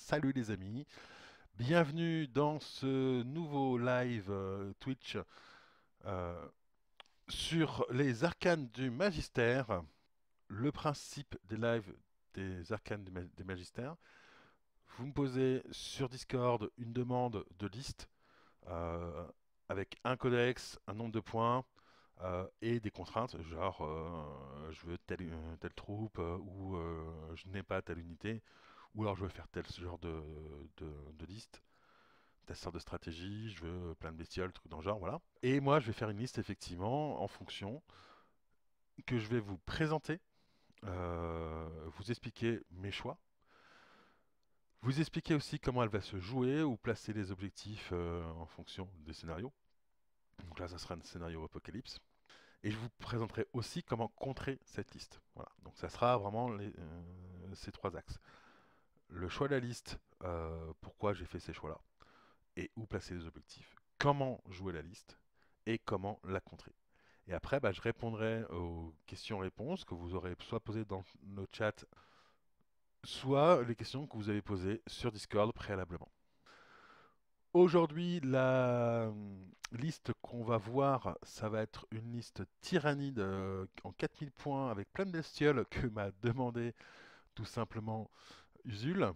Salut les amis, bienvenue dans ce nouveau live Twitch euh, sur les arcanes du magistère. Le principe des lives des arcanes des magistères, vous me posez sur Discord une demande de liste euh, avec un codex, un nombre de points et des contraintes, genre je veux telle troupe ou je n'ai pas telle unité, ou alors je veux faire tel genre de liste, telle sorte de stratégie, je veux plein de bestioles, trucs dans le genre, voilà. Et moi je vais faire une liste effectivement en fonction que je vais vous présenter, vous expliquer mes choix, vous expliquer aussi comment elle va se jouer ou placer les objectifs en fonction des scénarios. Donc là, ça sera un scénario apocalypse. Et je vous présenterai aussi comment contrer cette liste. Voilà. Donc ça sera vraiment ces trois axes. Le choix de la liste, pourquoi j'ai fait ces choix-là, et où placer les objectifs. Comment jouer la liste, et comment la contrer. Et après, je répondrai aux questions-réponses que vous aurez soit posées dans le chat, soit les questions que vous avez posées sur Discord préalablement. Aujourd'hui, la liste qu'on va voir, ça va être une liste tyrannide en 4000 points avec plein de bestioles que m'a demandé tout simplement Usul.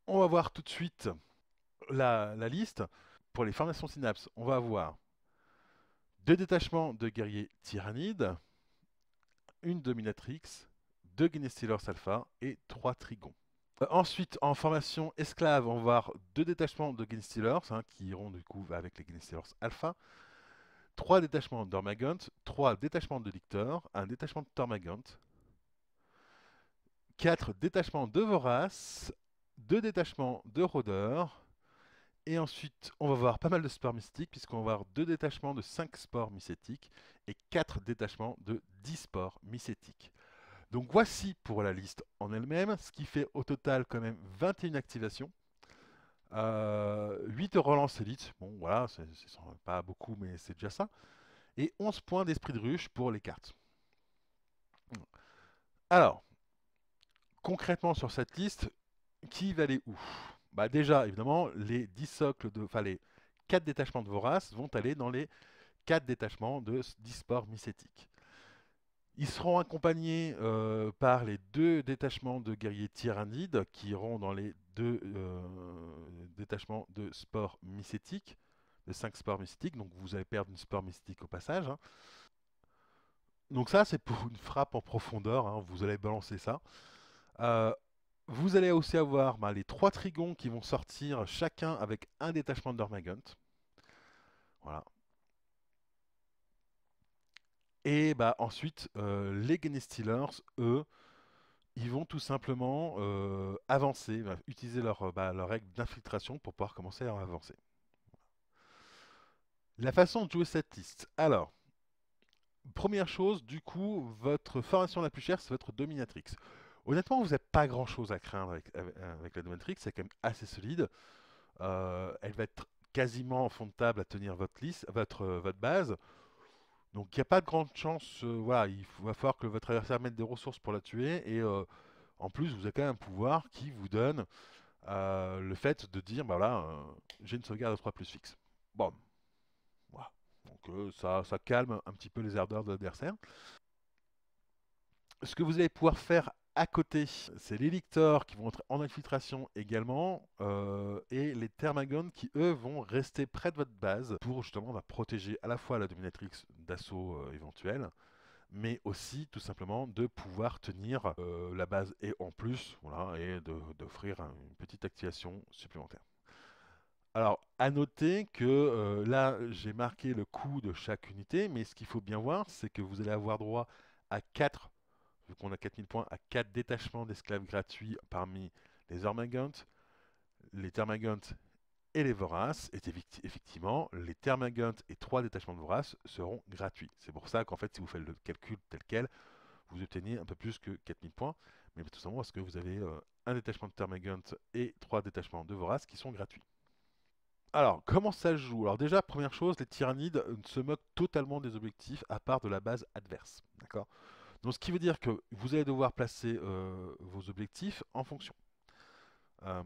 On va voir tout de suite la liste. Pour les formations synapses, on va avoir deux détachements de guerriers tyrannides, une dominatrix, deux Genestealers alpha et trois trigons. Ensuite, en formation esclave, on va voir deux détachements de Genestealers qui iront du coup avec les Genestealers alpha, trois détachements d'Ormagant, trois détachements de Lictor, un détachement de Tormagant, quatre détachements de Vorace, deux détachements de Rôdeur, et ensuite on va voir pas mal de sports mystiques, puisqu'on va avoir deux détachements de 5 sports mycétiques et quatre détachements de 10 sports mycétiques. Donc voici pour la liste en elle-même, ce qui fait au total quand même 21 activations. 8 relances élite, bon voilà, c'est pas beaucoup mais c'est déjà ça. Et 11 points d'esprit de ruche pour les cartes. Alors, concrètement sur cette liste, qui va aller où? Déjà, évidemment, les 10 socles enfin les 4 détachements de Vorace vont aller dans les 4 détachements de 10 sports mycétiques. Ils seront accompagnés par les deux détachements de guerriers tyrannides qui iront dans les deux détachements de sports mycétiques, de 5 sports mycétiques. Donc vous allez perdre une sport mystique au passage. Donc ça, c'est pour une frappe en profondeur. Vous allez balancer ça. Euh, Vous allez aussi avoir les trois trigons qui vont sortir chacun avec un détachement d'Ormagant. Voilà. Et ensuite, les Genestealers, eux, ils vont tout simplement avancer, utiliser leur règle d'infiltration pour pouvoir commencer à avancer. La façon de jouer cette liste. Alors, première chose, du coup, votre formation la plus chère, c'est votre dominatrix. Honnêtement, vous n'avez pas grand chose à craindre avec la dominatrix, c'est quand même assez solide. Elle va être quasiment en fond de table à tenir votre liste, votre base. Donc il n'y a pas de grande chance, voilà, va falloir que votre adversaire mette des ressources pour la tuer. Et en plus, vous avez quand même un pouvoir qui vous donne le fait de dire, voilà, j'ai une sauvegarde de 3 plus fixe. Bon, voilà. Donc ça calme un petit peu les ardeurs de l'adversaire. Ce que vous allez pouvoir faire à côté, c'est les lictors qui vont être en infiltration également, et les thermagones qui, eux, vont rester près de votre base pour justement protéger à la fois la dominatrix d'assaut éventuel, mais aussi tout simplement de pouvoir tenir la base et en plus, voilà, et d'offrir une petite activation supplémentaire. Alors, à noter que là, j'ai marqué le coût de chaque unité, mais ce qu'il faut bien voir, c'est que vous allez avoir droit à 4, vu qu'on a 4000 points, à 4 détachements d'esclaves gratuits parmi les Ormagants, les Termagants et les Voraces. Et effectivement, les Termagants et 3 détachements de Voraces seront gratuits. C'est pour ça qu'en fait, si vous faites le calcul tel quel, vous obtenez un peu plus que 4000 points, mais tout simplement parce que vous avez un détachement de Termagant et 3 détachements de Voraces qui sont gratuits. Alors, comment ça se joue? Alors déjà, première chose, les tyrannides se moquent totalement des objectifs à part de la base adverse. D'accord? Donc ce qui veut dire que vous allez devoir placer vos objectifs en fonction. Euh,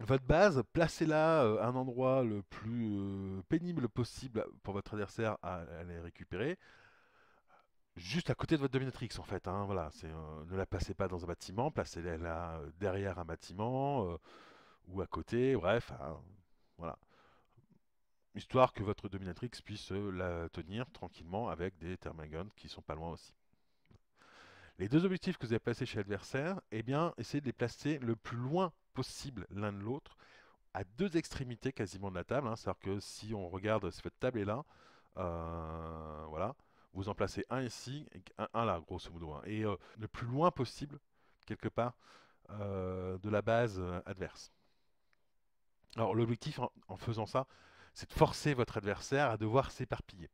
Votre base, placez-la à un endroit le plus pénible possible pour votre adversaire à les récupérer, juste à côté de votre dominatrix en fait. Hein, voilà, ne la placez pas dans un bâtiment, placez-la là, derrière un bâtiment ou à côté, bref, hein, voilà. Histoire que votre dominatrix puisse la tenir tranquillement avec des thermagons qui sont pas loin aussi. Les deux objectifs que vous avez placés chez l'adversaire, eh bien, essayez de les placer le plus loin possible l'un de l'autre, à deux extrémités quasiment de la table. Hein. C'est-à-dire que si on regarde, si votre table est là, voilà, vous en placez un ici et un là, grosso modo. Hein. Et le plus loin possible, quelque part, de la base adverse. Alors l'objectif en faisant ça, c'est de forcer votre adversaire à devoir s'éparpiller.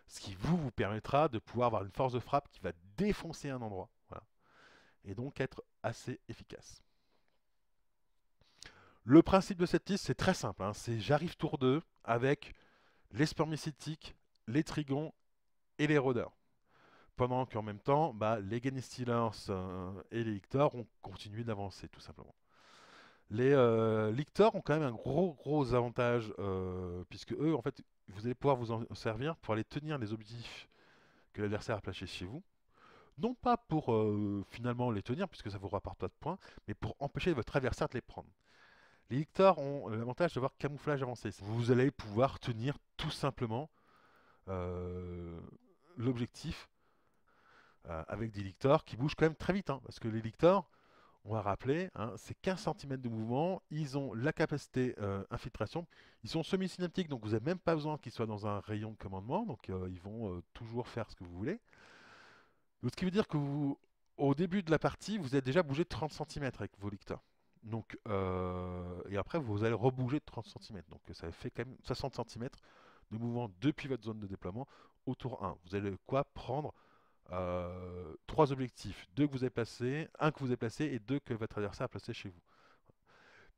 Ce qui vous permettra de pouvoir avoir une force de frappe qui va défoncer un endroit. Voilà. Et donc être assez efficace. Le principe de cette liste, c'est très simple. Hein. C'est j'arrive tour 2 avec les spermicétiques, les trigons et les rôdeurs. Pendant qu'en même temps, bah, les Genestealers et les Lictors ont continué d'avancer, tout simplement. Les Lictors ont quand même un gros avantage, puisque eux, en fait, vous allez pouvoir vous en servir pour aller tenir les objectifs que l'adversaire a placés chez vous. Non pas pour finalement les tenir, puisque ça vous rapporte pas de points, mais pour empêcher votre adversaire de les prendre. Les lictors ont l'avantage d'avoir camouflage avancé. Vous allez pouvoir tenir tout simplement euh, l'objectif avec des lictors qui bougent quand même très vite. Hein, parce que les lictors, on va rappeler, hein, c'est 15 cm de mouvement. Ils ont la capacité infiltration. Ils sont semi-synaptiques, donc vous n'avez même pas besoin qu'ils soient dans un rayon de commandement. Donc ils vont toujours faire ce que vous voulez. Donc, ce qui veut dire que vous, au début de la partie, vous êtes déjà bougé de 30 cm avec vos lictors. Donc, et après, vous allez rebouger de 30 cm. Donc, ça fait quand même 60 cm de mouvement depuis votre zone de déploiement au tour 1. Vous allez quoi prendre trois objectifs, deux que vous avez placés, un que vous avez placé et deux que votre adversaire a placé chez vous.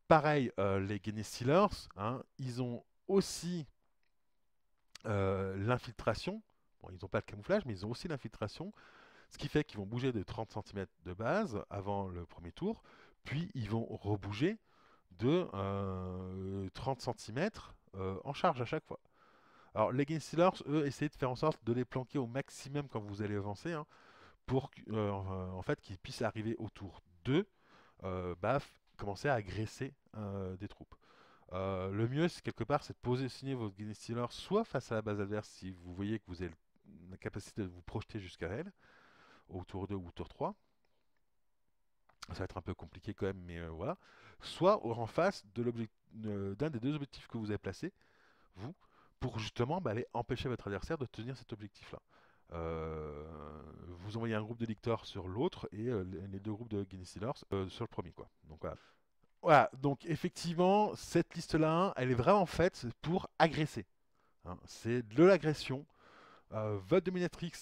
Pareil, les Genestealers, hein, ils ont aussi l'infiltration. Bon, ils n'ont pas le camouflage, mais ils ont aussi l'infiltration. Ce qui fait qu'ils vont bouger de 30 cm de base avant le premier tour, puis ils vont rebouger de 30 cm en charge à chaque fois. Alors les Game Stealers, eux, essayez de faire en sorte de les planquer au maximum quand vous allez avancer, hein, pour en fait, qu'ils puissent arriver au tour 2, commencer à agresser des troupes. Le mieux, c'est quelque part, c'est de positionner vos Game Stealers soit face à la base adverse si vous voyez que vous avez la capacité de vous projeter jusqu'à elle, au tour 2 ou au tour 3. Ça va être un peu compliqué quand même, mais voilà. Soit en face de d'un des deux objectifs que vous avez placés, vous, pour justement aller empêcher votre adversaire de tenir cet objectif-là. Vous envoyez un groupe de lictors sur l'autre et les deux groupes de Guinness Stealers sur le premier, quoi. Donc voilà. Voilà, donc effectivement, cette liste-là, elle est vraiment faite pour agresser. Hein. C'est de l'agression. Votre dominatrix,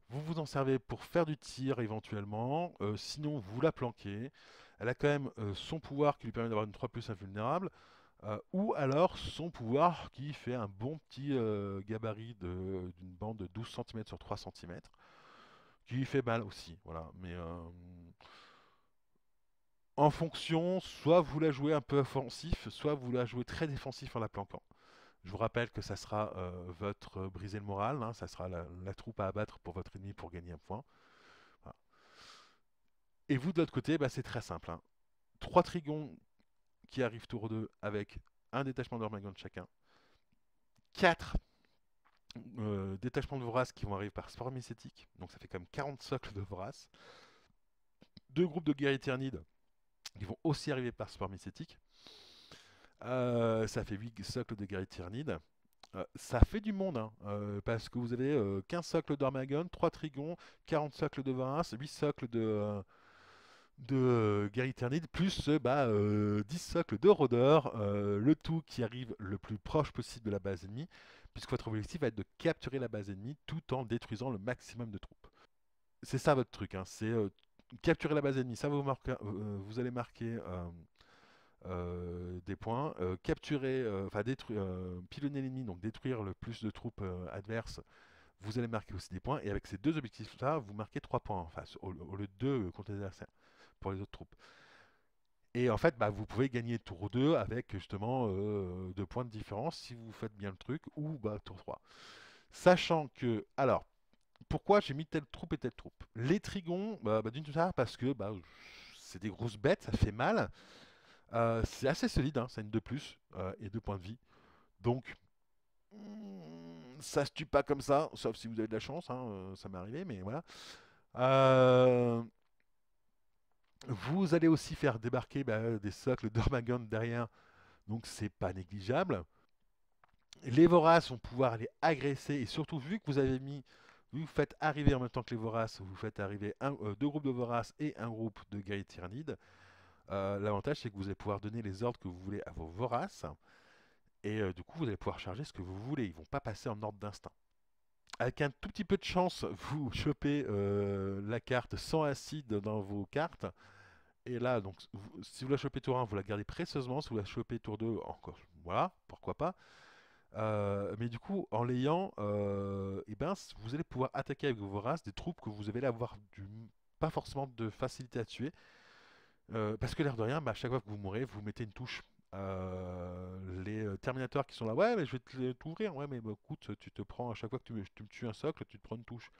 vous vous en servez pour faire du tir éventuellement, sinon vous la planquez. Elle a quand même son pouvoir qui lui permet d'avoir une 3+ invulnérable, ou alors son pouvoir qui fait un bon petit gabarit d'une bande de 12 cm sur 3 cm, qui lui fait mal aussi. Voilà. Mais en fonction, soit vous la jouez un peu offensif, soit vous la jouez très défensif en la planquant. Je vous rappelle que ça sera votre briser le moral, hein, ça sera la troupe à abattre pour votre ennemi pour gagner un point. Voilà. Et vous de l'autre côté, bah, c'est très simple. Hein. 3 trigons qui arrivent tour 2 avec un détachement d'Ormagon de chacun. 4 détachements de Vorace qui vont arriver par sport mycétique. Donc ça fait quand même 40 socles de Vorace. 2 groupes de guerriers Tyrannides qui vont aussi arriver par sport mycétique. Ça fait 8 socles de guerriers Tyrannides. Ça fait du monde, hein, parce que vous avez 15 socles d'Armagon, 3 trigons, 40 socles de Varas, 8 socles de guerriers Tyrannides, plus 10 socles de rôdeurs, le tout qui arrive le plus proche possible de la base ennemie, puisque votre objectif va être de capturer la base ennemie tout en détruisant le maximum de troupes. C'est ça votre truc, hein, c'est capturer la base ennemie, ça vous allez marquer des points, capturer, enfin détruire, pilonner l'ennemi, donc détruire le plus de troupes adverses, vous allez marquer aussi des points, et avec ces deux objectifs-là, vous marquez 3 points en face, au lieu de 2 contre les adversaires. pour les autres troupes. Et en fait, bah, vous pouvez gagner tour 2 avec justement 2 points de différence si vous faites bien le truc, ou bah, tour 3. Sachant que, alors, pourquoi j'ai mis telle troupe et telle troupe? Les trigons, d'une part parce que bah, c'est des grosses bêtes, ça fait mal. C'est assez solide, hein, ça a une 2 plus et 2 points de vie. Donc, ça se tue pas comme ça, sauf si vous avez de la chance, hein, ça m'est arrivé, mais voilà. Euh, Vous allez aussi faire débarquer bah, des socles d'Ormagon derrière, donc c'est pas négligeable. Les voraces vont pouvoir les agresser, et surtout vu que vous avez mis, vu que vous faites arriver en même temps que les voraces, vous faites arriver deux groupes de voraces et un groupe de guerriers tyrannides. L'avantage c'est que vous allez pouvoir donner les ordres que vous voulez à vos voraces, et du coup vous allez pouvoir charger ce que vous voulez, ils vont pas passer en ordre d'instinct. Avec un tout petit peu de chance, vous chopez la carte sans acide dans vos cartes. Et là, donc, si vous la chopez tour 1, vous la gardez précieusement. Si vous la chopez tour 2, encore, voilà, pourquoi pas. Mais du coup, en l'ayant, eh ben, vous allez pouvoir attaquer avec vos voraces des troupes que vous allez avoir pas forcément de facilité à tuer. Parce que l'air de rien, bah, à chaque fois que vous mourrez, vous mettez une touche. Les Terminators qui sont là, ouais, mais je vais t'ouvrir. Ouais, mais bah, écoute, tu te prends à chaque fois que tu me tues un socle, tu te prends une touche.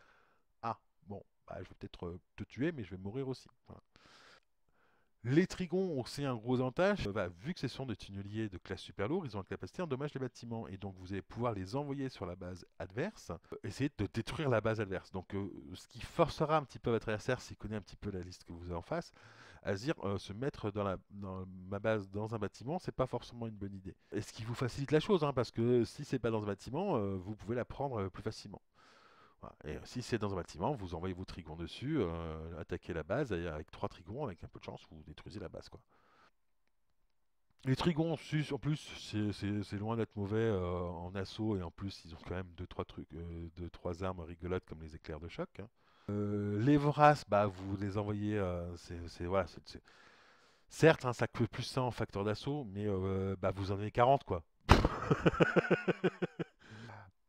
Ah, bon, bah, je vais peut-être te tuer, mais je vais mourir aussi. Voilà. Les Trigons ont aussi un gros avantage. Vu que ce sont des tunneliers de classe super lourd, ils ont la capacité à endommager les bâtiments. Et donc vous allez pouvoir les envoyer sur la base adverse, essayer de détruire la base adverse. Donc ce qui forcera un petit peu votre adversaire, s'il connaît un petit peu la liste que vous avez en face, à se dire se mettre dans ma base dans un bâtiment, c'est pas forcément une bonne idée. Et ce qui vous facilite la chose, hein, parce que si c'est pas dans un bâtiment, vous pouvez la prendre plus facilement. Voilà. Et si c'est dans un bâtiment, vous envoyez vos trigons dessus, attaquez la base, et avec 3 trigons, avec un peu de chance, vous détruisez la base, quoi. Les trigons, en plus, c'est loin d'être mauvais en assaut, et en plus, ils ont quand même deux, trois armes rigolotes comme les éclairs de choc, hein. Les voraces, bah, vous les envoyez, voilà, certes, hein, ça coûte plus 100 en facteur d'assaut, mais bah, vous en avez 40, quoi.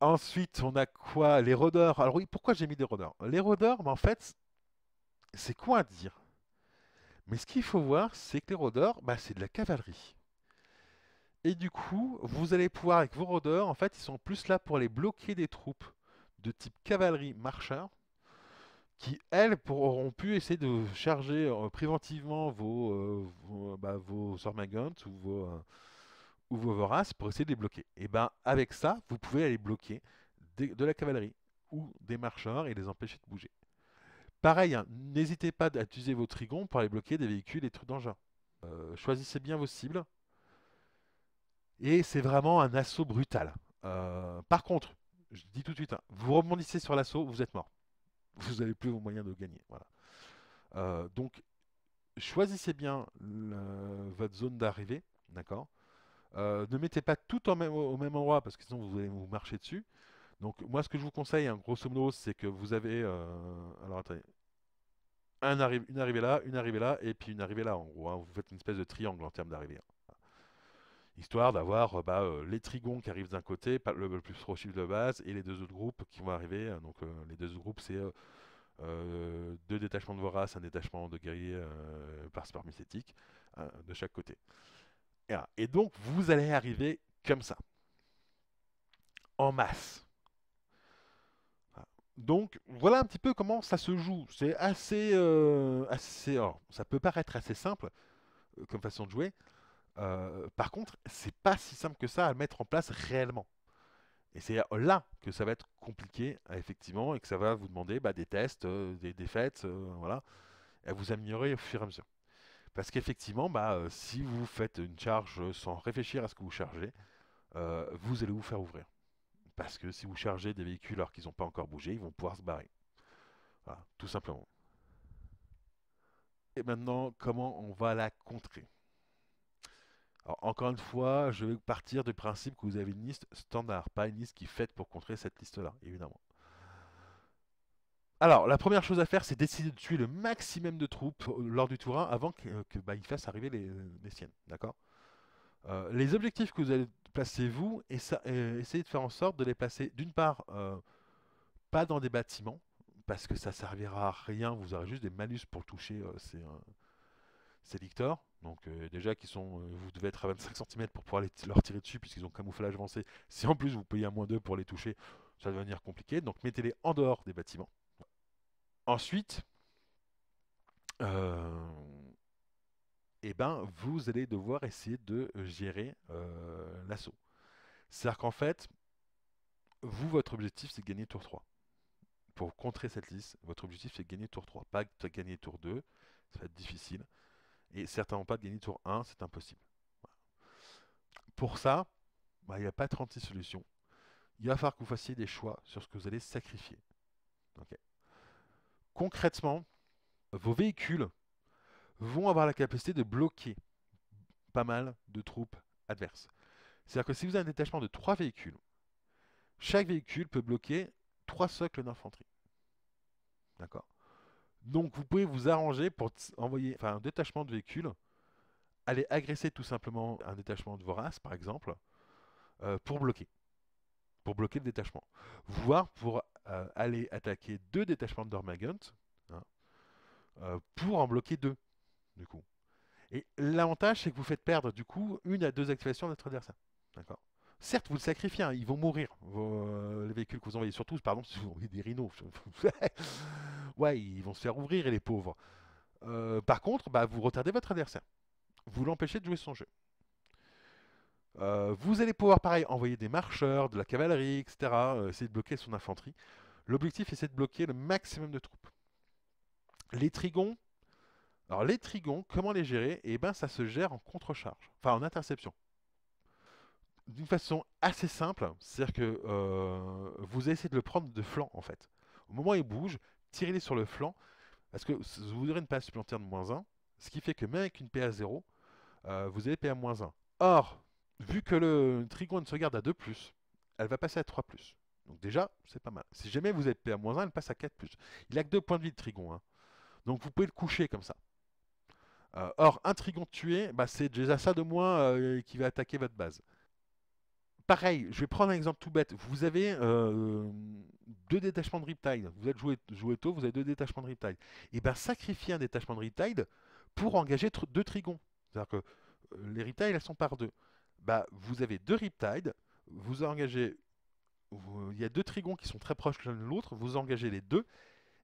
Ensuite, on a quoi? Les rôdeurs. Alors oui, pourquoi j'ai mis des rôdeurs? Les rôdeurs, bah, en fait, c'est quoi à dire? Mais ce qu'il faut voir, c'est que les rôdeurs, bah, c'est de la cavalerie. Et du coup, vous allez pouvoir, avec vos rôdeurs, en fait, ils sont plus là pour aller bloquer des troupes de type cavalerie marcheur, qui, elles, auront pu essayer de charger préventivement vos Sormagant ou vos voraces pour essayer de les bloquer. Et ben avec ça, vous pouvez aller bloquer de la cavalerie ou des marcheurs et les empêcher de bouger. Pareil, hein, n'hésitez pas à utiliser vos trigons pour aller bloquer des véhicules et trucs d'engin. Choisissez bien vos cibles. Et c'est vraiment un assaut brutal. Par contre, je dis tout de suite, hein, vous rebondissez sur l'assaut, vous êtes mort. Vous n'avez plus vos moyens de gagner. Voilà. Donc, choisissez bien votre zone d'arrivée. D'accord. Ne mettez pas tout au même endroit parce que sinon vous allez vous marcher dessus. Donc, moi, ce que je vous conseille, hein, grosso modo, c'est que vous avez. Alors, attendez. Une arrivée là, et puis une arrivée là, en gros, hein. Vous faites une espèce de triangle en termes d'arrivée, hein. Histoire d'avoir les trigons qui arrivent d'un côté, le plus proche de base, et les deux autres groupes qui vont arriver. Donc les deux autres groupes, c'est deux détachements de voraces, un détachement de guerriers par spermicétique de chaque côté. Et donc vous allez arriver comme ça, en masse. Donc voilà un petit peu comment ça se joue. C'est alors, ça peut paraître assez simple comme façon de jouer. Par contre, c'est pas si simple que ça à mettre en place réellement. Et c'est là que ça va être compliqué, effectivement, et que ça va vous demander des tests, des défaites, voilà, et à vous améliorer au fur et à mesure. Parce qu'effectivement, si vous faites une charge sans réfléchir à ce que vous chargez, vous allez vous faire ouvrir. Parce que si vous chargez des véhicules alors qu'ils n'ont pas encore bougé, ils vont pouvoir se barrer. Voilà, tout simplement. Et maintenant, comment on va la contrer? Alors, encore une fois, je vais partir du principe que vous avez une liste standard, pas une liste qui est faite pour contrer cette liste-là, évidemment. Alors, la première chose à faire, c'est d'essayer de tuer le maximum de troupes lors du tour 1 avant qu'il fasse arriver les siennes. D'accord. Les objectifs que vous allez placer, vous, essayez de faire en sorte de les placer, d'une part, pas dans des bâtiments, parce que ça servira à rien, vous aurez juste des malus pour le toucher. c'est Lictor. Donc déjà vous devez être à 25 cm pour pouvoir leur tirer dessus puisqu'ils ont camouflage avancé. Si en plus vous payez un -2 pour les toucher, ça va devenir compliqué. Donc mettez-les en dehors des bâtiments. Ensuite, eh ben, vous allez devoir essayer de gérer l'assaut. C'est-à-dire qu'en fait, vous, votre objectif, c'est de gagner tour 3. Pour contrer cette liste, votre objectif, c'est de gagner tour 3. Pas de gagner tour 2, ça va être difficile. Et certainement pas de gagner tour 1, c'est impossible. Voilà. Pour ça, bah, il n'y a pas 36 solutions. Il va falloir que vous fassiez des choix sur ce que vous allez sacrifier. Ok. Concrètement, vos véhicules vont avoir la capacité de bloquer pas mal de troupes adverses. C'est-à-dire que si vous avez un détachement de 3 véhicules, chaque véhicule peut bloquer 3 socles d'infanterie. D'accord. Donc vous pouvez vous arranger pour envoyer un détachement de véhicules, aller agresser tout simplement un détachement de Vorace, par exemple, pour bloquer le détachement. Voire pour aller attaquer 2 détachements de Dormagant, hein, pour en bloquer 2, du coup. Et l'avantage, c'est que vous faites perdre, du coup, 1 à 2 activations de notre adversaire. D'accord. Certes, vous le sacrifiez, hein, ils vont mourir, les véhicules que vous envoyez. Surtout, par exemple, si vous envoyez des rhinos. Ouais, ils vont se faire ouvrir, et les pauvres. Par contre, bah, vous retardez votre adversaire. Vous l'empêchez de jouer son jeu. Vous allez pouvoir, pareil, envoyer des marcheurs, de la cavalerie, etc. Essayer de bloquer son infanterie. L'objectif, c'est de bloquer le maximum de troupes. Les trigons, alors les trigons, comment les gérer? Eh ben, ça se gère en contre-charge, enfin en interception. D'une façon assez simple, c'est-à-dire que vous essayez de le prendre de flanc, en fait. Au moment où il bouge, tirez-les sur le flanc, parce que vous aurez une PA supplémentaire de -1, ce qui fait que même avec une PA 0, vous avez PA -1. Or, vu que le trigon a une sauvegarde à 2+, elle va passer à 3+. Donc déjà, c'est pas mal. Si jamais vous êtes PA -1, elle passe à 4+. Il a que 2 points de vie de trigon, hein. Donc vous pouvez le coucher comme ça. Or, un trigon tué, bah, c'est déjà ça de moins qui va attaquer votre base. Pareil, je vais prendre un exemple tout bête. Vous avez 2 détachements de Riptide. Vous êtes joué tôt, vous avez 2 détachements de Riptide. Et bien, sacrifiez un détachement de Riptide pour engager 2 trigons. C'est-à-dire que les Riptide, elles sont par 2. Bah, vous avez 2 Riptide, vous engagez. Il y a 2 trigons qui sont très proches l'un de l'autre, vous engagez les 2,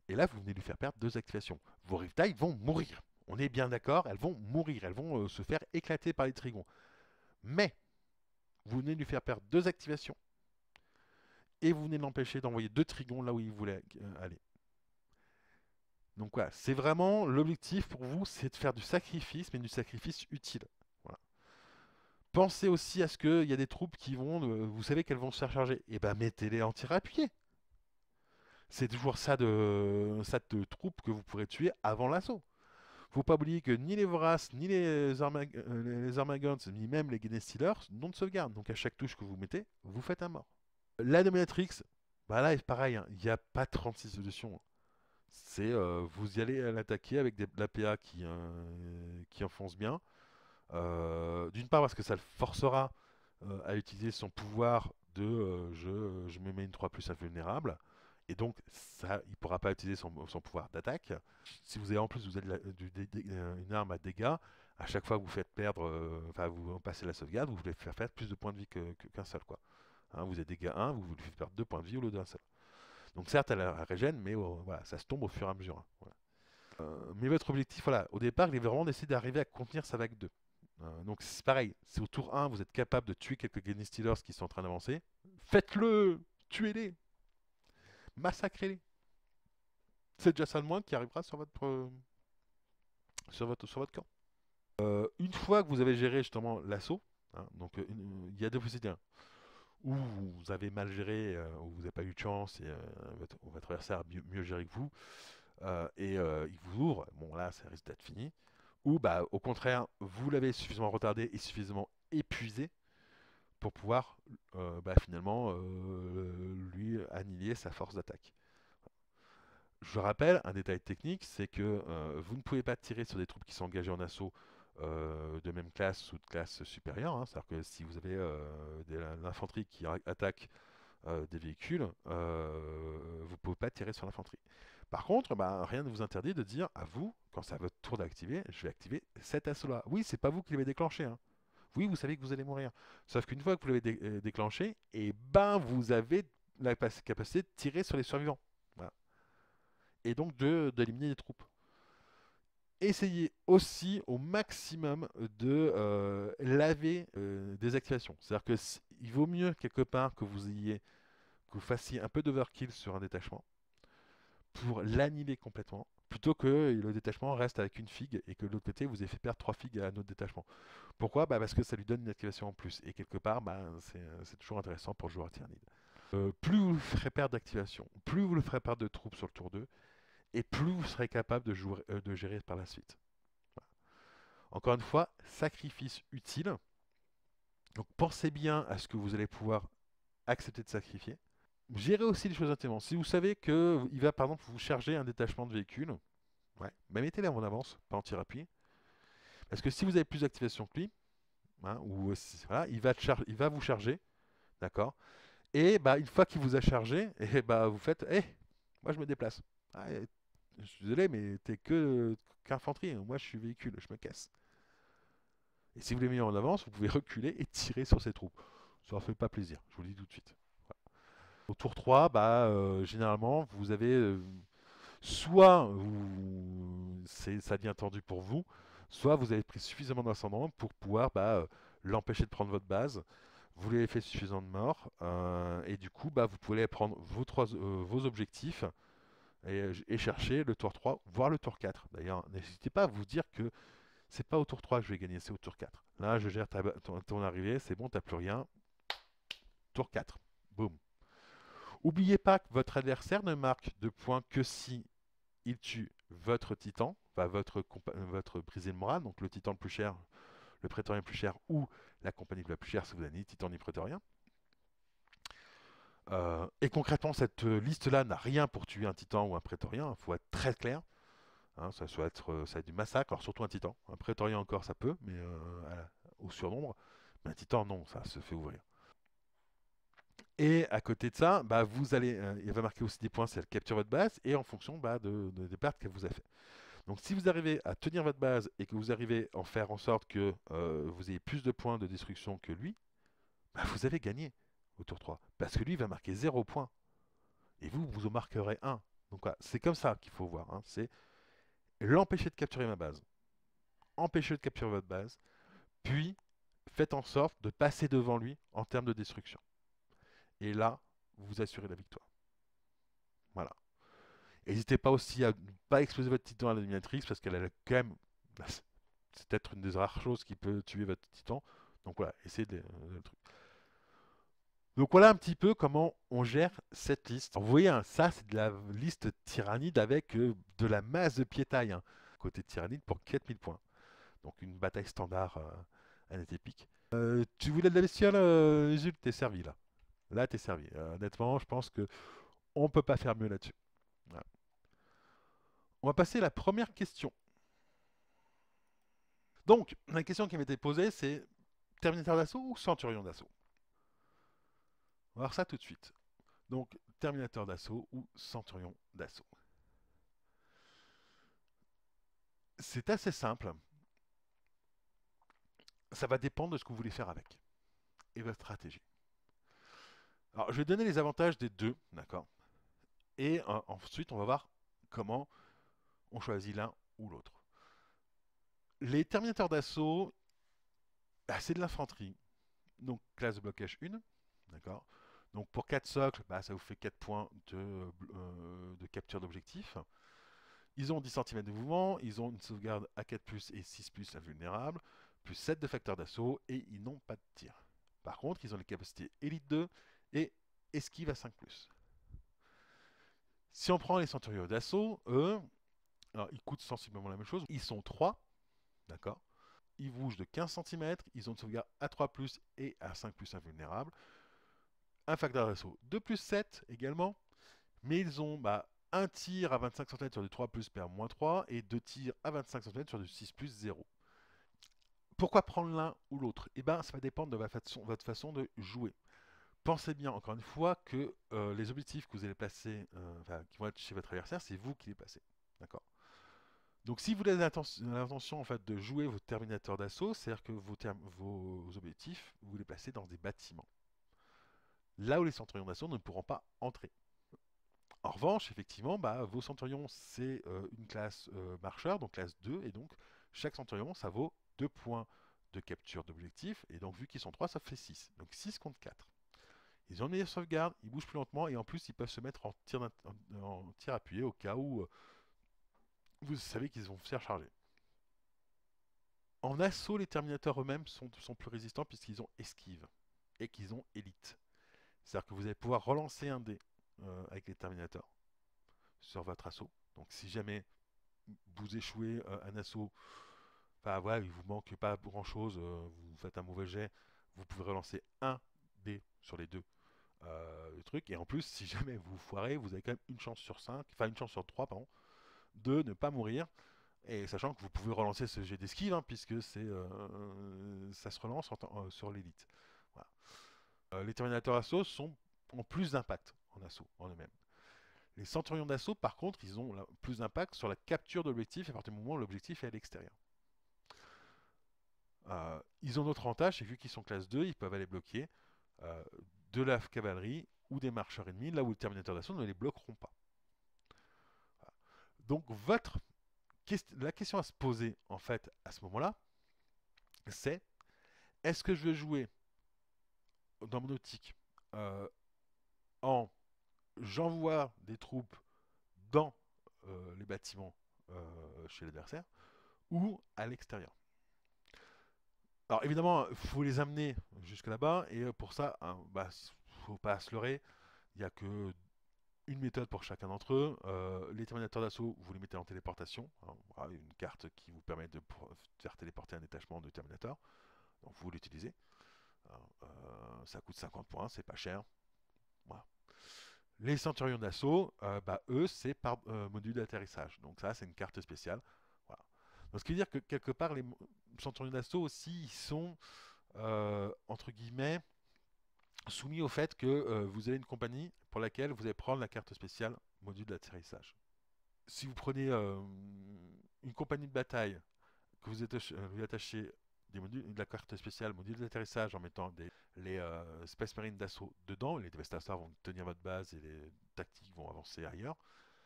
et là, vous venez lui faire perdre 2 activations. Vos Riptide vont mourir. On est bien d'accord, elles vont mourir, elles vont se faire éclater par les trigons. Mais, vous venez lui faire perdre 2 activations et vous venez de l'empêcher d'envoyer 2 trigons là où il voulait aller. Donc voilà, c'est vraiment l'objectif pour vous, c'est de faire du sacrifice, mais du sacrifice utile. Voilà. Pensez aussi à ce qu'il y a des troupes qui vont, vous savez qu'elles vont se faire charger. Et ben mettez-les en tir appuyé. C'est toujours ça de troupes que vous pourrez tuer avant l'assaut. Faut pas oublier que ni les Voraces, ni les Armagants, ni même les Genestealers n'ont de sauvegarde. Donc à chaque touche que vous mettez, vous faites un mort. La dominatrix, bah là, c'est pareil, hein, il n'y a pas 36 solutions. C'est vous y allez l'attaquer avec de la PA qui enfonce bien. D'une part parce que ça le forcera à utiliser son pouvoir de je me mets une 3+ invulnérable. Et donc ça, il ne pourra pas utiliser son pouvoir d'attaque. Si vous avez en plus une arme à dégâts, à chaque fois que vous faites perdre, enfin vous passez la sauvegarde, vous voulez faire perdre plus de points de vie qu'un seul, quoi. Hein, vous êtes dégâts 1, vous voulez faire perdre 2 points de vie au lieu d'un seul. Donc certes, elle régène, mais voilà, ça se tombe au fur et à mesure, hein, voilà. Mais votre objectif, voilà, au départ, il est vraiment d'essayer d'arriver à contenir sa vague 2. Donc c'est pareil, si au tour 1, vous êtes capable de tuer quelques Genestealers qui sont en train d'avancer, faites-le, tuez-les, massacrez-les. C'est déjà ça de moins qui arrivera sur votre camp. Une fois que vous avez géré justement l'assaut, hein, donc il y a deux possibilités, hein. Ou vous avez mal géré, ou vous n'avez pas eu de chance et votre adversaire a mieux géré que vous, et il vous ouvre, bon là ça risque d'être fini. Ou bah au contraire, vous l'avez suffisamment retardé et suffisamment épuisé pour pouvoir finalement lui annihiler sa force d'attaque. Je rappelle, un détail technique, c'est que vous ne pouvez pas tirer sur des troupes qui sont engagées en assaut de même classe ou de classe supérieure, hein. C'est-à-dire que si vous avez de l'infanterie qui attaque des véhicules, vous ne pouvez pas tirer sur l'infanterie. Par contre, bah, rien ne vous interdit de dire à vous, quand c'est à votre tour d'activer, je vais activer cet assaut-là. Oui, c'est pas vous qui l'avez déclenché, hein. Oui, vous savez que vous allez mourir. Sauf qu'une fois que vous l'avez déclenché, et ben vous avez la capacité de tirer sur les survivants. Voilà. Et donc d'éliminer des troupes. Essayez aussi au maximum de laver des activations. C'est-à-dire que il vaut mieux quelque part que que vous fassiez un peu d'overkill sur un détachement pour l'annihiler complètement, plutôt que le détachement reste avec une figue et que de l'autre côté vous ayez fait perdre 3 figues à notre détachement. Pourquoi? Bah parce que ça lui donne une activation en plus. Et quelque part, bah, c'est toujours intéressant pour le joueur tyrannide. Plus vous ferez perdre d'activation, plus vous le ferez perdre de troupes sur le tour 2, et plus vous serez capable de gérer par la suite. Voilà. Encore une fois, sacrifice utile. Donc pensez bien à ce que vous allez pouvoir accepter de sacrifier. Gérez aussi les choses intelligemment. Si vous savez qu'il va par exemple vous charger un détachement de véhicule, ouais, bah mettez-les en avance, pas en tir-appui. Parce que si vous avez plus d'activation que lui, hein, ou voilà, il va vous charger, d'accord. Et bah une fois qu'il vous a chargé, et bah vous faites, moi je me déplace. Ah, je suis désolé, mais t'es qu'infanterie, hein. Moi je suis véhicule, je me casse. Et si vous les mettez en avance, vous pouvez reculer et tirer sur ces troupes. Ça ne fait pas plaisir, je vous le dis tout de suite. Voilà. Au tour 3, bah, généralement, vous avez soit ça devient tendu pour vous, soit vous avez pris suffisamment d'ascendant pour pouvoir l'empêcher de prendre votre base. Vous lui avez fait suffisamment de morts, et du coup, bah, vous pouvez prendre vos objectifs et chercher le tour 3, voire le tour 4. D'ailleurs, n'hésitez pas à vous dire que c'est pas au tour 3 que je vais gagner, c'est au tour 4. Là, je gère ton arrivée, c'est bon, t'as plus rien. Tour 4. Boum. Oubliez pas que votre adversaire ne marque de points que si il tue votre titan, enfin votre brisé le moral, donc le titan le plus cher, le prétorien le plus cher, ou la compagnie la plus chère si vous avez ni titan ni prétorien. Et concrètement, cette liste-là n'a rien pour tuer un titan ou un prétorien, il faut être très clair. Hein, ça va être du massacre, alors surtout un titan. Un prétorien encore, ça peut, mais au surnombre. Mais un titan, non, ça se fait ouvrir. Et à côté de ça, bah, il va marquer aussi des points si elle capture votre base et en fonction des pertes qu'elle vous a fait. Donc si vous arrivez à tenir votre base et que vous arrivez à en faire en sorte que vous ayez plus de points de destruction que lui, bah, vous avez gagné au tour 3. Parce que lui, il va marquer 0 points. Et vous en marquerez 1. Donc voilà, c'est comme ça qu'il faut voir. Hein. C'est l'empêcher de capturer ma base. Empêchez de capturer votre base. Puis, faites en sorte de passer devant lui en termes de destruction. Et là, vous assurez la victoire. Voilà. N'hésitez pas aussi à ne pas exploser votre titan à la dominatrix parce qu'elle a quand même. C'est peut-être une des rares choses qui peut tuer votre titan. Donc voilà, essayez de le truc. Donc voilà un petit peu comment on gère cette liste. Alors, vous voyez, hein, ça c'est de la liste tyrannide avec de la masse de piétaille. Hein. Côté tyrannide pour 4000 points. Donc une bataille standard à net épique. Tu voulais de la bestiole, Jules, t'es servi là. Là, t'es servi. Honnêtement, je pense que on peut pas faire mieux là-dessus. Voilà. On va passer à la première question. Donc, la question qui m'était posée, c'est Terminateur d'assaut ou Centurion d'assaut? On va voir ça tout de suite. Donc, Terminateur d'assaut ou Centurion d'assaut. C'est assez simple. Ça va dépendre de ce que vous voulez faire avec et votre stratégie. Alors, je vais donner les avantages des deux, d'accord? Et ensuite, on va voir comment on choisit l'un ou l'autre. Les Terminateurs d'assaut, c'est de l'infanterie. Donc, classe de blocage 1, d'accord? Donc, pour 4 socles, ça vous fait 4 points de capture d'objectif. Ils ont 10 cm de mouvement, ils ont une sauvegarde à 4+, et 6+ invulnérable, plus 7 de facteur d'assaut, et ils n'ont pas de tir. Par contre, ils ont les capacités Elite 2 et esquive à 5+. Si on prend les centurions d'assaut, eux, alors ils coûtent sensiblement la même chose. Ils sont 3, d'accord? Ils bougent de 15 cm, ils ont une sauvegarde à 3+, et à 5+ invulnérable. Un facteur d'assaut de plus 7 également, mais ils ont un tir à 25 cm sur du 3+, perd -3, et 2 tirs à 25 cm sur du 6+, 0. Pourquoi prendre l'un ou l'autre? Eh bien, ça va dépendre de votre façon de jouer. pensez bien, encore une fois, que les objectifs que vous allez placer, enfin, qui vont être chez votre adversaire, c'est vous qui les placez. D'accord? Donc si vous avez l'intention en fait, de jouer vos terminateurs d'assaut, c'est-à-dire que vos objectifs, vous les placez dans des bâtiments. Là où les centurions d'assaut ne pourront pas entrer. En revanche, effectivement, bah, vos centurions, c'est une classe marcheur, donc classe 2, et donc chaque centurion, ça vaut 2 points de capture d'objectif, et donc vu qu'ils sont 3, ça fait 6. Donc 6 contre 4. Ils ont une meilleure sauvegarde, ils bougent plus lentement, et en plus, ils peuvent se mettre en tir appuyé au cas où vous savez qu'ils vont se faire charger. En assaut, les Terminators eux-mêmes sont plus résistants puisqu'ils ont esquive et qu'ils ont élite. C'est-à-dire que vous allez pouvoir relancer un dé avec les Terminators sur votre assaut. Donc si jamais vous échouez un assaut, enfin voilà, il vous manque pas grand-chose, vous faites un mauvais jet, vous pouvez relancer un dé sur les deux trucs. Et en plus, si jamais vous foirez, vous avez quand même une chance sur 5, enfin une chance sur 3, pardon, de ne pas mourir. Et sachant que vous pouvez relancer ce jet d'esquive, hein, puisque ça se relance sur l'élite. Voilà. Les Terminators assaut ont plus d'impact en assaut en eux-mêmes. Les Centurions d'assaut, par contre, ils ont plus d'impact sur la capture d'objectifs à partir du moment où l'objectif est à l'extérieur. Ils ont d'autres avantages, c'est que vu qu'ils sont classe 2, ils peuvent aller bloquer euh, de la cavalerie ou des marcheurs ennemis, là où les Terminators d'assaut ne les bloqueront pas. Voilà. Donc la question à se poser en fait à ce moment-là, c'est est-ce que je veux jouer dans mon optique euh, en j'envoie des troupes dans les bâtiments chez l'adversaire ou à l'extérieur. Alors évidemment, il faut les amener jusque là-bas et pour ça, hein, bah, faut pas se leurrer. Il n'y a que une méthode pour chacun d'entre eux. Les terminateurs d'assaut, vous les mettez en téléportation. Hein, voilà, une carte qui vous permet de faire téléporter un détachement de terminator. Donc vous l'utilisez. Ça coûte 50 points, c'est pas cher. Voilà. Les centurions d'assaut, bah, eux, c'est par module d'atterrissage. Donc ça, c'est une carte spéciale. Voilà. Donc ce qui veut dire que quelque part, les centurions d'assaut aussi, ils sont, entre guillemets, soumis au fait que vous avez une compagnie pour laquelle vous allez prendre la carte spéciale module d'atterrissage. Si vous prenez une compagnie de bataille, que vous attachez de la carte spéciale module d'atterrissage en mettant les Space Marines d'assaut dedans, les Devastators vont tenir votre base et les tactiques vont avancer ailleurs.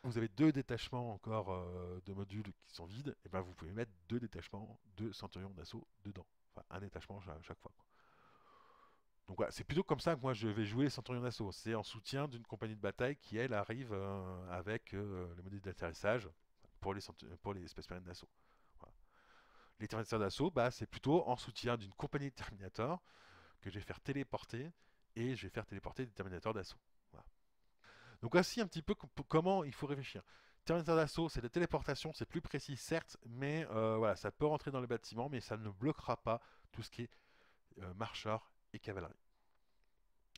Vous avez deux détachements encore de modules qui sont vides, et ben vous pouvez mettre deux détachements de Centurions d'assaut dedans. Enfin, un détachement à chaque fois. Quoi. Donc voilà, c'est plutôt comme ça que moi je vais jouer les Centurions d'assaut. C'est en soutien d'une compagnie de bataille qui, elle, arrive avec le module d'atterrissage pour les Space Marines d'assaut. Voilà. Les Terminators d'assaut, bah, c'est plutôt en soutien d'une compagnie de Terminator que je vais faire téléporter et je vais faire téléporter des Terminators d'assaut. Voilà. Donc voici un petit peu comment il faut réfléchir. Terminator d'assaut, c'est de la téléportation, c'est plus précis certes, mais voilà, ça peut rentrer dans les bâtiments, mais ça ne bloquera pas tout ce qui est marcheurs et cavalerie.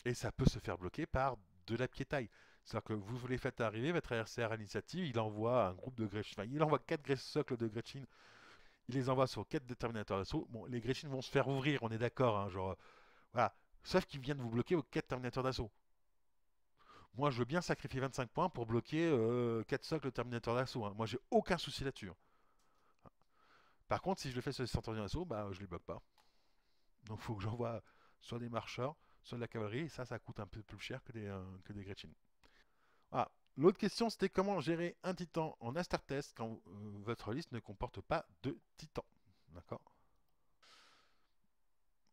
Et ça peut se faire bloquer par de la piétaille. C'est-à-dire que vous les faites arriver, votre adversaire à l'initiative, il envoie un groupe de Gretchen, enfin, il envoie 4 socles de Gretchen, il les envoie sur 4 déterminateurs d'assaut. Bon, les Gretchen vont se faire ouvrir, on est d'accord, hein, genre, voilà. Sauf qu'ils viennent vous bloquer aux 4 terminateurs d'assaut. Moi, je veux bien sacrifier 25 points pour bloquer 4 socles de terminateur d'assaut. Hein. Moi, j'ai aucun souci là-dessus. Hein. Par contre, si je le fais sur les centurions d'assaut, bah, je les bloque pas. Donc, il faut que j'envoie soit des marcheurs, soit de la cavalerie. Et ça coûte un peu plus cher que des Gretchen. Ah, l'autre question, c'était comment gérer un titan en Astartes quand votre liste ne comporte pas de titans. D'accord.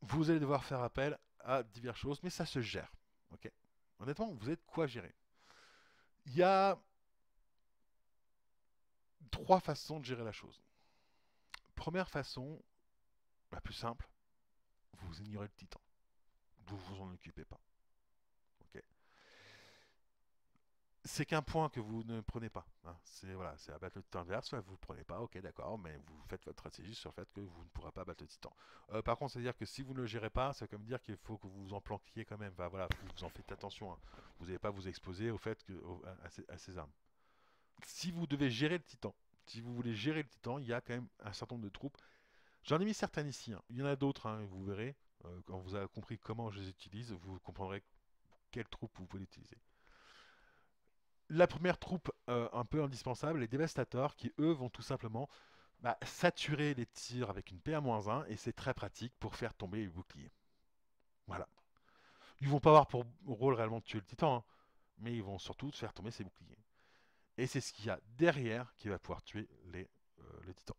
Vous allez devoir faire appel à diverses choses, mais ça se gère. Ok. Honnêtement, vous avez de quoi gérer. Il y a 3 façons de gérer la chose. Première façon, la plus simple, vous ignorez le titan. Vous vous en occupez pas. Ok. C'est qu'un point que vous ne prenez pas. Hein. C'est voilà, c'est abattre le titan adverse, vous ne le prenez pas, ok d'accord, mais vous faites votre stratégie sur le fait que vous ne pourrez pas battre le titan. Par contre, c'est-à-dire que si vous ne le gérez pas, ça veut comme dire qu'il faut que vous vous en planquiez quand même. Enfin, voilà, vous en faites attention. Hein. Vous n'allez pas vous exposer au fait que, à ces armes. Si vous devez gérer le titan, si vous voulez gérer le titan, il y a quand même un certain nombre de troupes. J'en ai mis certaines ici. Hein. Il y en a d'autres, hein, vous verrez. Quand vous avez compris comment je les utilise, vous comprendrez quelle troupe vous pouvez utiliser. La première troupe un peu indispensable, les dévastateurs, qui eux vont tout simplement saturer les tirs avec une PA-1 et c'est très pratique pour faire tomber les boucliers. Voilà. Ils vont pas avoir pour rôle réellement de tuer le titan, hein, mais ils vont surtout faire tomber ses boucliers. Et c'est ce qu'il y a derrière qui va pouvoir tuer les titans.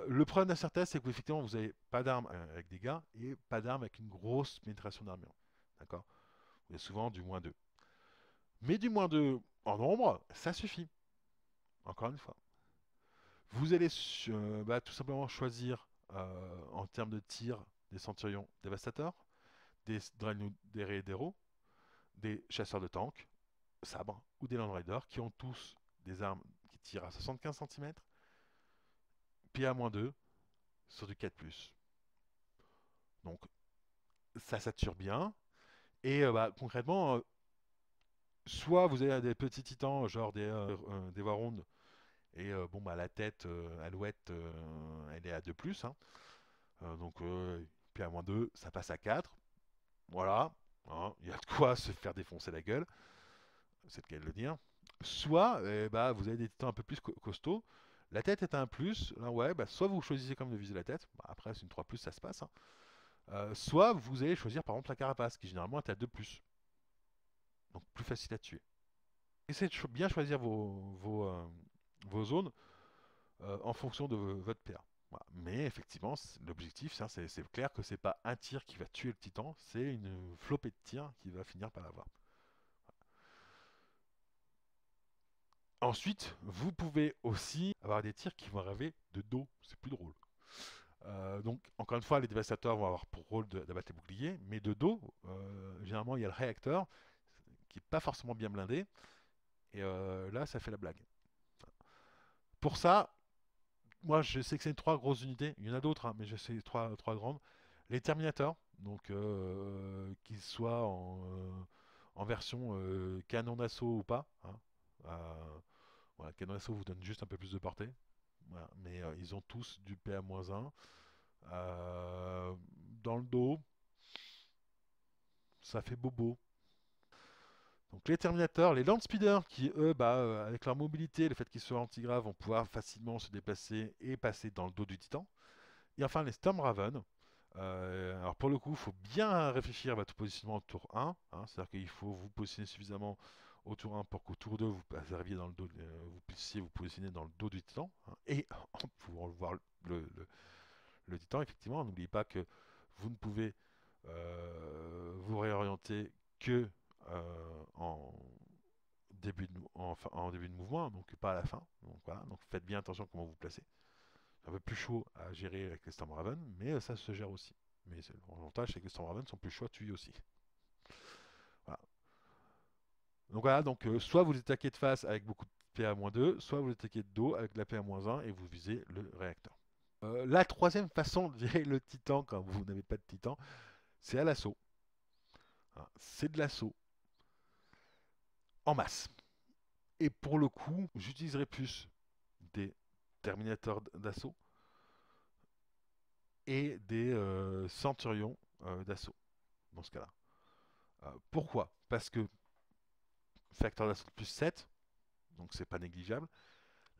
Le problème d'un certain, c'est qu'effectivement, vous n'avez pas d'armes avec des gars et pas d'armes avec une grosse pénétration d'armure. D'accord. Vous avez souvent du -2. Mais du -2 en nombre, ça suffit. Encore une fois. Vous allez tout simplement choisir en termes de tir des centurions dévastateurs, des des héros, des chasseurs de tanks, sabres ou des Land Riders qui ont tous des armes qui tirent à 75 cm, puis à -2 sur du 4+. Donc ça sature bien. Et concrètement, soit vous avez des petits titans, genre des Warhounds, et la tête, Alouette, elle est à 2+. Hein. Donc, puis à -2, ça passe à 4. Voilà. Hein, il y a de quoi se faire défoncer la gueule. C'est le cas de le dire. Soit, vous avez des titans un peu plus costauds. La tête est un plus. Là, ouais, soit vous choisissez comme de viser la tête. Après, c'est une 3+, ça se passe. Hein. Soit vous allez choisir par exemple la carapace, qui généralement est à 2+. Donc plus facile à tuer. Essayez de bien choisir vos zones en fonction de votre PA. Voilà. Mais effectivement, l'objectif, c'est clair que c'est pas un tir qui va tuer le titan, c'est une flopée de tirs qui va finir par l'avoir. Ensuite, vous pouvez aussi avoir des tirs qui vont arriver de dos, c'est plus drôle. Donc, encore une fois, les dévastateurs vont avoir pour rôle d'abattre les boucliers, mais de dos, généralement, il y a le réacteur qui n'est pas forcément bien blindé, et là, ça fait la blague. Pour ça, moi, je sais que c'est 3 grosses unités. Il y en a d'autres, hein, mais je sais trois grandes. Les Terminators, donc qu'ils soient en version canon d'assaut ou pas. Hein. Euh, voilà, canon d'assaut vous donne juste un peu plus de portée. Voilà, mais ils ont tous du PA-1. Dans le dos, ça fait bobo. Donc les Terminators, les Land Speeders qui eux, avec leur mobilité, le fait qu'ils soient anti-graves, vont pouvoir facilement se déplacer et passer dans le dos du Titan. Et enfin les Stormraven. Alors pour le coup, il faut bien réfléchir à votre positionnement au tour 1. Hein, c'est-à-dire qu'il faut vous positionner suffisamment au tour 1 pour qu'au tour 2, vous arriviez dans le dos, vous puissiez vous positionner dans le dos du Titan. Hein, et en pouvant voir le Titan, effectivement, n'oubliez pas que vous ne pouvez vous réorienter que en en début de mouvement, donc pas à la fin. Donc voilà, donc faites bien attention à comment vous vous placez. C'est un peu plus chaud à gérer avec les Stormraven, mais ça se gère aussi. Mais l'avantage, c'est que les Stormraven sont plus chauds à tuer aussi. Voilà. Donc voilà, donc soit vous attaquez de face avec beaucoup de PA-2, soit vous attaquez de dos avec de la PA-1 et vous visez le réacteur. La troisième façon de gérer le titan quand vous n'avez pas de titan, c'est à l'assaut. Hein, c'est de l'assaut en masse. Et pour le coup, j'utiliserai plus des terminateurs d'assaut et des centurions d'assaut dans ce cas-là. Pourquoi? Parce que facteur d'assaut de +7, donc c'est pas négligeable.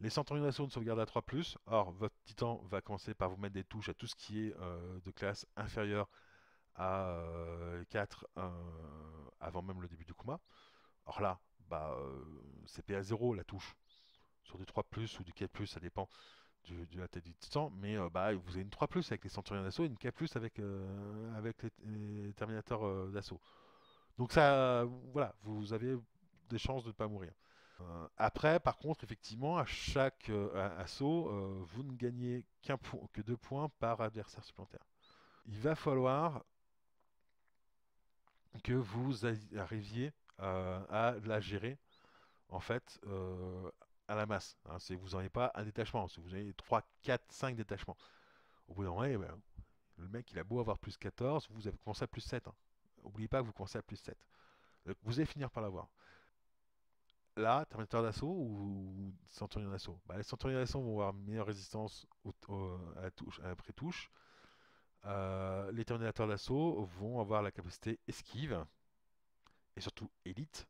Les centurions d'assaut ne sauvegardent à 3+. Or, votre titan va commencer par vous mettre des touches à tout ce qui est de classe inférieure à 4 avant même le début du combat. Or là, c'est PA0 la touche. Sur du 3+, ou du 4+, ça dépend de la tête du titan. Mais vous avez une 3+ avec les centurions d'assaut et une 4+ avec les terminateurs d'assaut. Donc ça, voilà, vous avez des chances de ne pas mourir. Après, par contre, effectivement, à chaque assaut, vous ne gagnez que 2 points par adversaire supplémentaire. Il va falloir que vous arriviez à la gérer, en fait, à la masse. Hein. Vous n'en avez pas un détachement, vous avez 3, 4, 5 détachements. Au bout d'un moment, le mec, il a beau avoir +14, vous avez commencé à +7. Hein. N'oubliez pas que vous commencez à +7. Donc, vous allez finir par l'avoir. Là, Terminateur d'assaut ou Centurion d'assaut? Les Centurions d'assaut vont avoir une meilleure résistance à la pré-touche. Les Terminateurs d'assaut vont avoir la capacité esquive et surtout Elite.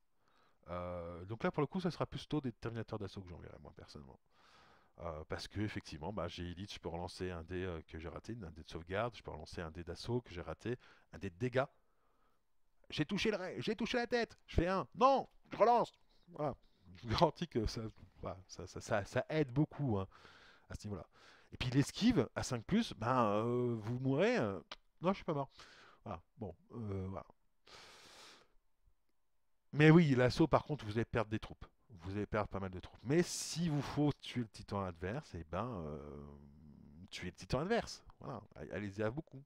Donc là, pour le coup, ça sera plutôt des Terminateurs d'assaut que j'enverrai, moi, personnellement. Parce que effectivement, bah, j'ai Elite, je peux relancer un dé que j'ai raté, un dé de sauvegarde, je peux relancer un dé d'assaut que j'ai raté, un dé de dégâts. J'ai touché la tête, je fais un, non, je relance. Voilà. Je vous garantis que ça, voilà, ça aide beaucoup, hein, à ce niveau-là. Et puis l'esquive à 5, ben, vous mourrez. Non, je suis pas mort. Voilà. Bon, voilà. Mais oui, l'assaut, par contre, vous allez perdre des troupes. Vous allez perdre pas mal de troupes. Mais si vous faut tuer le titan adverse, et ben, tuez le titan adverse. Voilà, allez-y à beaucoup.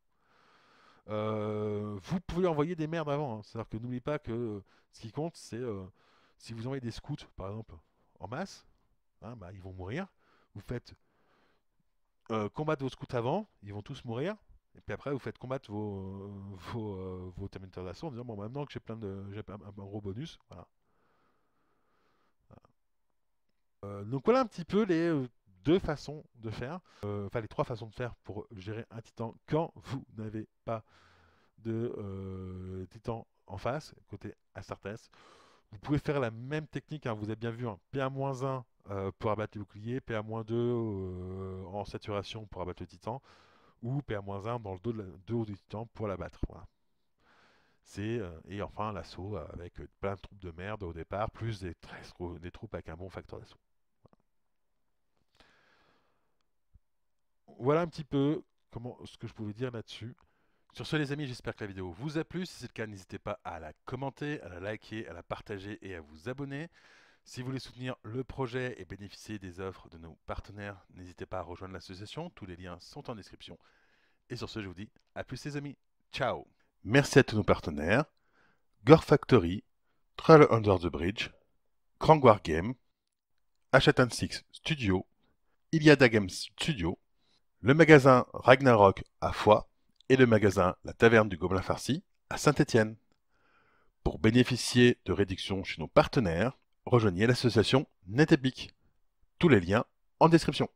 Vous pouvez envoyer des merdes avant, hein. C'est-à-dire que n'oubliez pas que ce qui compte, c'est si vous envoyez des scouts, par exemple, en masse, hein, bah, ils vont mourir. Vous faites combattre vos scouts avant, ils vont tous mourir. Et puis après, vous faites combattre vos terminateurs d'assaut en disant bon, maintenant que j'ai un gros bonus, voilà. Donc voilà un petit peu les deux façons de faire, enfin les trois façons de faire pour gérer un titan quand vous n'avez pas de titan en face, côté Astartes. Vous pouvez faire la même technique, hein, vous avez bien vu, hein, PA-1 pour abattre les boucliers, PA-2 en saturation pour abattre le titan, ou PA-1 dans le dos du titan pour l'abattre. Voilà. Et enfin l'assaut avec plein de troupes de merde au départ, plus des troupes avec un bon facteur d'assaut. Voilà un petit peu ce que je pouvais dire là-dessus. Sur ce les amis, j'espère que la vidéo vous a plu. Si c'est le cas, n'hésitez pas à la commenter, à la liker, à la partager et à vous abonner. Si vous voulez soutenir le projet et bénéficier des offres de nos partenaires, n'hésitez pas à rejoindre l'association. Tous les liens sont en description. Et sur ce, je vous dis à plus les amis. Ciao. Merci à tous nos partenaires. Gore Factory, Trail Under the Bridge, Grand War Game, Hachatan 6 Studio, Iliada Games Studio, le magasin Ragnarok à Foix et le magasin La Taverne du Gobelin Farci à Saint-Étienne. Pour bénéficier de réductions chez nos partenaires, rejoignez l'association NetEpic. Tous les liens en description.